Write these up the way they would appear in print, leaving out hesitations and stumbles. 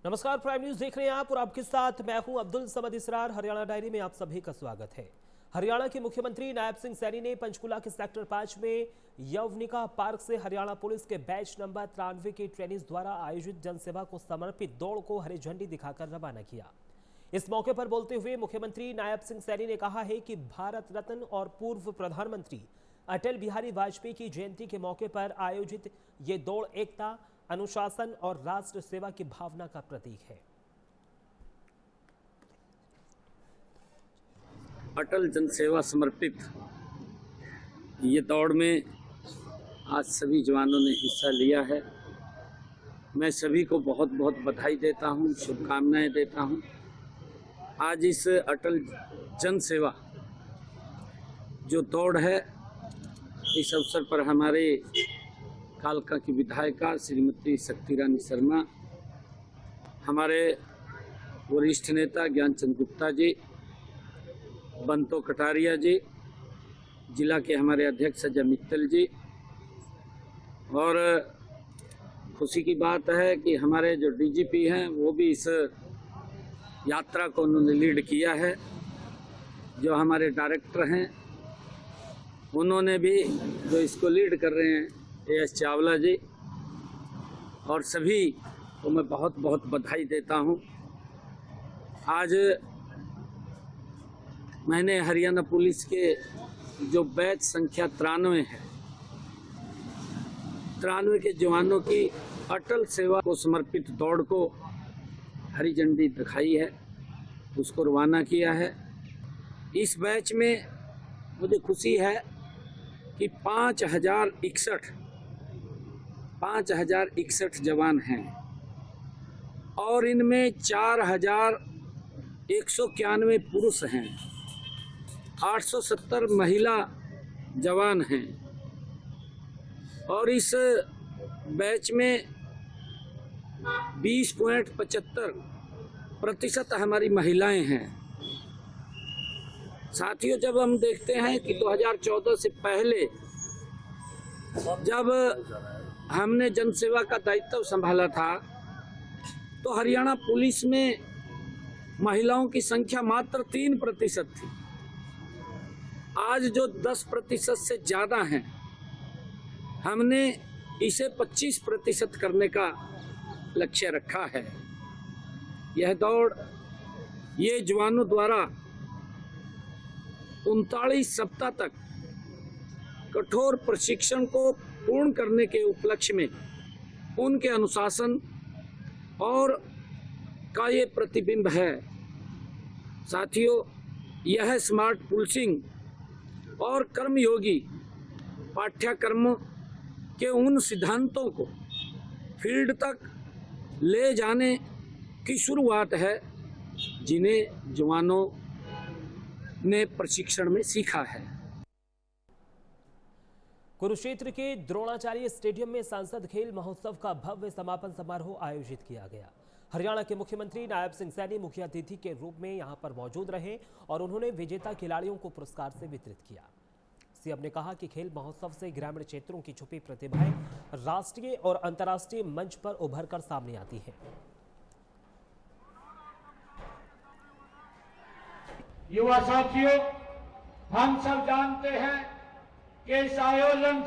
नमस्कार, prime news देख रहे हैं आप और आपके साथ मैं हूं अब्दुल समद इसरार। हरियाणा डायरी में आप सभी का स्वागत है। हरियाणा के मुख्यमंत्री नायब सिंह सैनी ने पंचकुला के सेक्टर 5 में यवनिका पार्क से हरियाणा पुलिस के बैच नंबर 93 के ट्रेनिंग्स द्वारा आयोजित जनसेवा को समर्पित दौड़ को हरी झंडी दिखाकर रवाना किया। इस मौके पर बोलते हुए मुख्यमंत्री नायब सिंह सैनी ने कहा है कि भारत रत्न और पूर्व प्रधानमंत्री अटल बिहारी वाजपेयी की जयंती के मौके पर आयोजित ये दौड़ एकता, अनुशासन और राष्ट्र सेवा की भावना का प्रतीक है। अटल जनसेवा समर्पित ये दौड़ में आज सभी जवानों ने हिस्सा लिया है। मैं सभी को बहुत बहुत बधाई देता हूँ, शुभकामनाएं देता हूँ। आज इस अटल जनसेवा जो दौड़ है, इस अवसर पर हमारे कालका की विधायिका श्रीमती शक्ति रानी शर्मा, हमारे वरिष्ठ नेता ज्ञानचंद गुप्ता जी, बंतो कटारिया जी, जिला के हमारे अध्यक्ष अजय मित्तल जी, और खुशी की बात है कि हमारे जो डीजीपी हैं वो भी इस यात्रा को उन्होंने लीड किया है। जो हमारे डायरेक्टर हैं उन्होंने भी जो इसको लीड कर रहे हैं एएस चावला जी, और सभी को मैं बहुत बहुत बधाई देता हूं। आज मैंने हरियाणा पुलिस के जो बैच संख्या 93 है, 93 के जवानों की अटल सेवा को समर्पित दौड़ को हरी झंडी दिखाई है, उसको रवाना किया है। इस बैच में मुझे खुशी है कि 5061 जवान हैं और इनमें 4191 पुरुष हैं, 870 महिला जवान हैं और इस बैच में 20.75% हमारी महिलाएं हैं। साथियों, जब हम देखते हैं कि 2014 से पहले जब हमने जनसेवा का दायित्व संभाला था तो हरियाणा पुलिस में महिलाओं की संख्या मात्र 3% थी। आज जो 10% से ज़्यादा हैं, हमने इसे 25% करने का लक्ष्य रखा है। यह दौड़ ये जवानों द्वारा 39 सप्ताह तक कठोर प्रशिक्षण को पूर्ण करने के उपलक्ष्य में उनके अनुशासन और का ये प्रतिबिंब है। साथियों, यह स्मार्ट पुलिसिंग और कर्मयोगी पाठ्यक्रमों के उन सिद्धांतों को फील्ड तक ले जाने की शुरुआत है जिन्हें जवानों ने प्रशिक्षण में सीखा है। कुरुक्षेत्र के द्रोणाचार्य स्टेडियम में सांसद खेल महोत्सव का भव्य समापन समारोह आयोजित किया गया। हरियाणा के मुख्यमंत्री नायब सिंह सैनी मुख्य अतिथि के रूप में यहां पर मौजूद रहे और उन्होंने विजेता खिलाड़ियों को पुरस्कार से वितरित किया। सीएम ने कहा कि खेल महोत्सव से ग्रामीण क्षेत्रों की छुपी प्रतिभाएं राष्ट्रीय और अंतर्राष्ट्रीय मंच पर उभर कर सामने आती हैं। युवा साथियों, हम सब जानते हैं कि इस आयोजन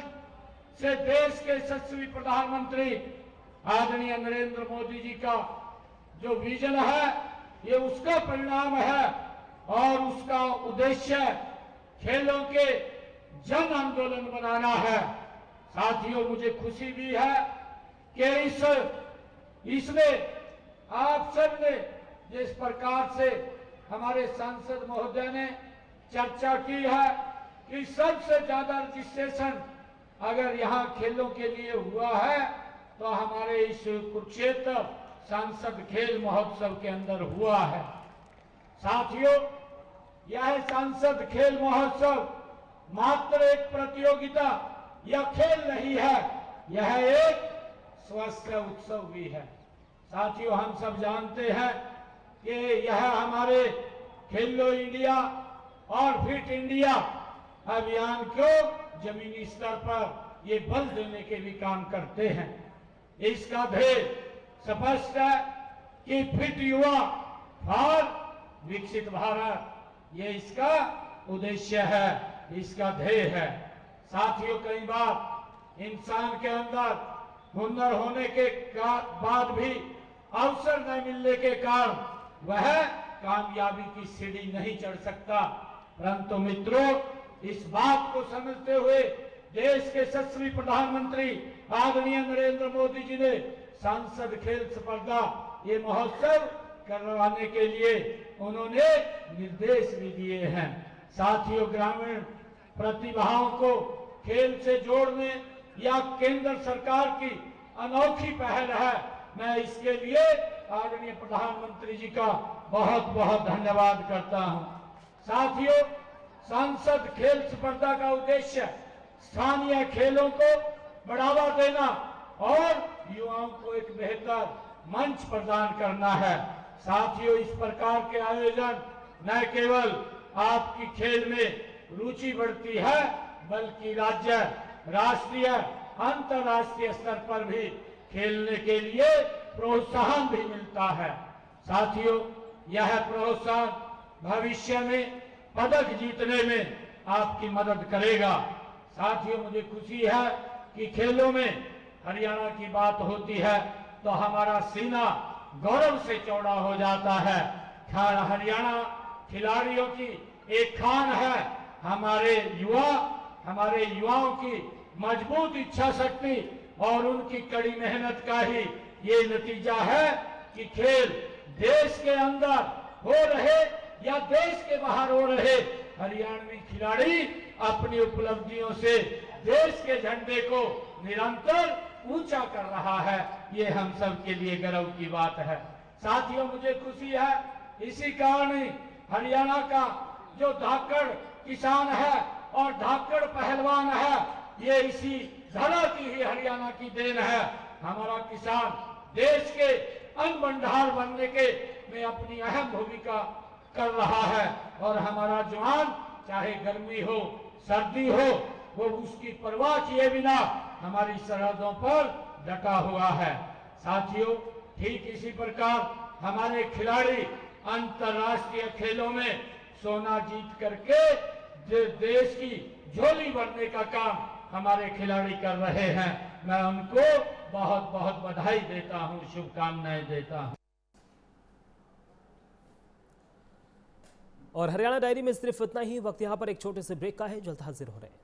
से देश के यशस्वी प्रधानमंत्री आदरणीय नरेंद्र मोदी जी का जो विजन है, ये उसका परिणाम है और उसका उद्देश्य खेलों के जन आंदोलन बनाना है। साथियों, मुझे खुशी भी है कि इसमें आप सब ने जिस प्रकार से हमारे सांसद महोदय ने चर्चा की है कि सबसे ज्यादा रजिस्ट्रेशन अगर यहाँ खेलों के लिए हुआ है तो हमारे इस कुरुक्षेत्र सांसद खेल महोत्सव के अंदर हुआ है। साथियों, यह सांसद खेल महोत्सव मात्र एक प्रतियोगिता या खेल नहीं है, यह एक स्वास्थ्य उत्सव भी है। साथियों, हम सब जानते हैं कि यह हमारे खेलो इंडिया और फिट इंडिया अभियान को जमीनी स्तर पर ये बल देने के भी काम करते हैं। इसका ध्येय स्पष्ट है कि फिट युवा फॉर विकसित भारत, ये इसका उद्देश्य है, इसका ध्येय है। साथियों, कई बार इंसान के अंदर हुनर होने के बाद भी अवसर न मिलने के कारण वह कामयाबी की सीढ़ी नहीं चढ़ सकता। परंतु मित्रों, इस बात को समझते हुए देश के यशस्वी प्रधानमंत्री आदरणीय नरेंद्र मोदी जी ने सांसद खेल स्पर्धा ये महोत्सव करवाने के लिए उन्होंने निर्देश भी दिए हैं। साथियों, ग्रामीण प्रतिभाओं को खेल से जोड़ने या केंद्र सरकार की अनोखी पहल है। मैं इसके लिए आदरणीय प्रधानमंत्री जी का बहुत बहुत धन्यवाद करता हूं। साथियों, सांसद खेल स्पर्धा का उद्देश्य स्थानीय खेलों को बढ़ावा देना और युवाओं को एक बेहतर मंच प्रदान करना है। साथियों, इस प्रकार के आयोजन न केवल आपकी खेल में रुचि बढ़ती है, बल्कि राज्य, राष्ट्रीय, अंतर्राष्ट्रीय स्तर पर भी खेलने के लिए प्रोत्साहन भी मिलता है। साथियों, यह प्रोत्साहन भविष्य में पदक जीतने में आपकी मदद करेगा। साथियों, मुझे खुशी है कि खेलों में हरियाणा की बात होती है तो हमारा सीना गौरव से चौड़ा हो जाता है। हरियाणा खिलाड़ियों की एक खान है। हमारे युवाओं की मजबूत इच्छा शक्ति और उनकी कड़ी मेहनत का ही ये नतीजा है कि खेल देश के अंदर हो रहे या देश के बाहर हो रहे, हरियाणवी खिलाड़ी अपनी उपलब्धियों से देश के झंडे को निरंतर ऊंचा कर रहा है। ये हम सब के लिए गर्व की बात है। साथियों, मुझे खुशी है, इसी कारण ही हरियाणा का जो धाकड़ किसान है और धाकड़ पहलवान है, ये इसी धरा की ही हरियाणा की देन है। हमारा किसान देश के अन्न भंडार बनने के में अपनी अहम भूमिका कर रहा है और हमारा जवान चाहे गर्मी हो सर्दी हो, वो उसकी परवाह किए बिना हमारी सरहदों पर डटा हुआ है। साथियों, ठीक इसी प्रकार हमारे खिलाड़ी अंतर्राष्ट्रीय खेलों में सोना जीत करके देश की झोली भरने का काम हमारे खिलाड़ी कर रहे हैं। मैं उनको बहुत बहुत बधाई देता हूं, शुभकामनाएं देता हूं। और हरियाणा डायरी में सिर्फ इतना ही। वक्त यहाँ पर एक छोटे से ब्रेक का है, जल्द हाजिर हो रहे हैं।